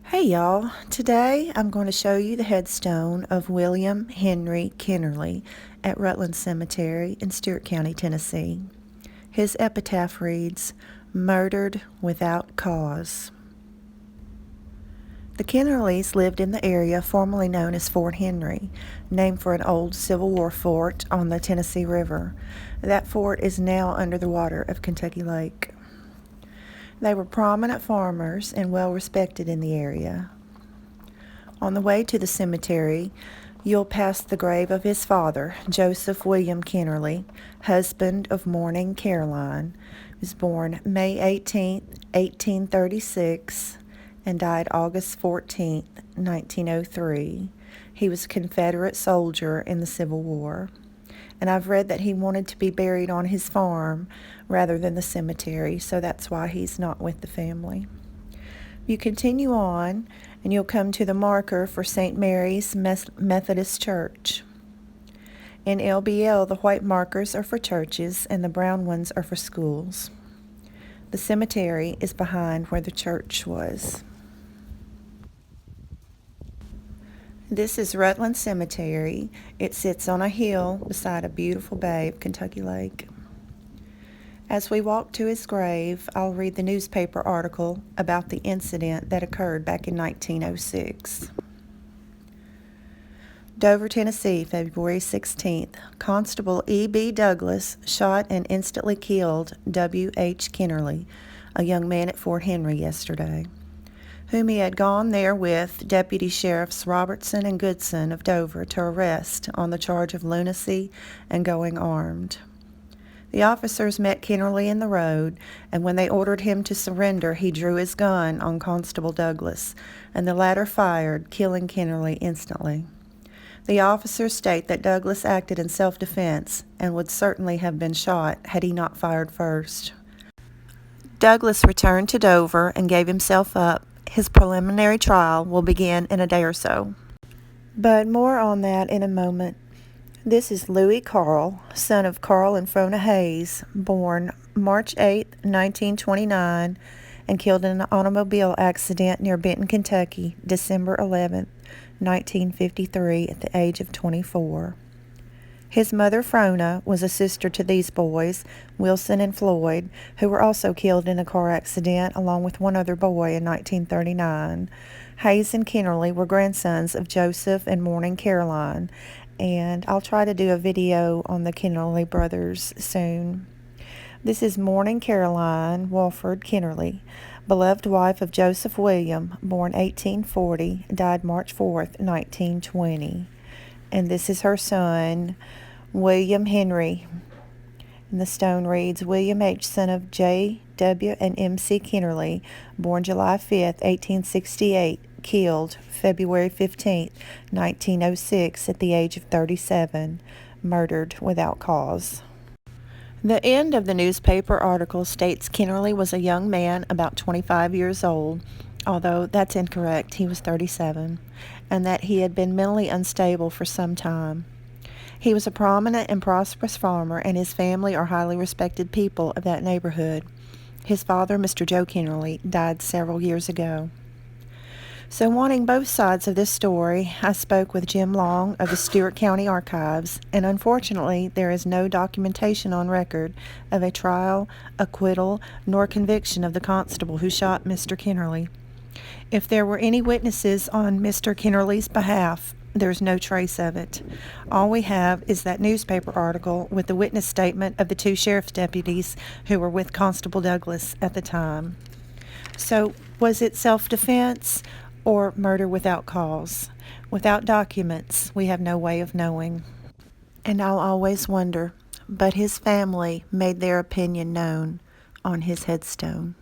Hey y'all, today I'm going to show you the headstone of William Henry Kennerly at Rutland Cemetery in Stewart County, Tennessee. His epitaph reads, "Murdered without cause." The Kennerlys lived in the area formerly known as Fort Henry, named for an old Civil War fort on the Tennessee River. That fort is now under the water of Kentucky Lake. They were prominent farmers and well respected in the area. On the way to the cemetery, you'll pass the grave of his father, Joseph William Kennerly, husband of mourning Caroline, who was born May 18, 1836, and died August 14, 1903. He was a Confederate soldier in the Civil War. And I've read that he wanted to be buried on his farm rather than the cemetery, so that's why he's not with the family. You continue on, and you'll come to the marker for St. Mary's Methodist Church. In LBL, the white markers are for churches, and the brown ones are for schools. The cemetery is behind where the church was. This is Rutland Cemetery. It sits on a hill beside a beautiful bay of Kentucky Lake. As we walk to his grave, I'll read the newspaper article about the incident that occurred back in 1906. Dover, Tennessee, February 16th. Constable E.B. Douglas shot and instantly killed W.H. Kennerly, a young man at Fort Henry yesterday, whom he had gone there with Deputy Sheriffs Robertson and Goodson of Dover to arrest on the charge of lunacy and going armed. The officers met Kennerly in the road, and when they ordered him to surrender, he drew his gun on Constable Douglas, and the latter fired, killing Kennerly instantly. The officers state that Douglas acted in self-defense and would certainly have been shot had he not fired first. Douglas returned to Dover and gave himself up. His preliminary trial will begin in a day or so. But more on that in a moment. This is Louis Carl, son of Carl and Frona Hayes, born March 8, 1929, and killed in an automobile accident near Benton, Kentucky, December 11, 1953, at the age of 24. His mother, Frona, was a sister to these boys, Wilson and Floyd, who were also killed in a car accident along with one other boy in 1939. Hayes and Kennerly were grandsons of Joseph and mourning Caroline, and I'll try to do a video on the Kennerly brothers soon. This is mourning Caroline Walford Kennerly, beloved wife of Joseph William, born 1840, died March 4th, 1920. And this is her son, William Henry. And the stone reads, William H., son of J. W. and M. C. Kennerly, born July 5th, 1868, killed February 15th, 1906, at the age of 37, murdered without cause. The end of the newspaper article states Kennerly was a young man about 25 years old, although that's incorrect, he was 37, and that he had been mentally unstable for some time. He was a prominent and prosperous farmer, and his family are highly respected people of that neighborhood. His father, Mr. Joe Kennerly, died several years ago. So, wanting both sides of this story, I spoke with Jim Long of the Stewart County Archives, and unfortunately there is no documentation on record of a trial, acquittal, nor conviction of the constable who shot Mr. Kennerly. If there were any witnesses on Mr. Kennerly's behalf, there's no trace of it. All we have is that newspaper article with the witness statement of the two sheriff's deputies who were with Constable Douglas at the time. So, was it self-defense or murder without cause? Without documents, we have no way of knowing. And I'll always wonder, but his family made their opinion known on his headstone.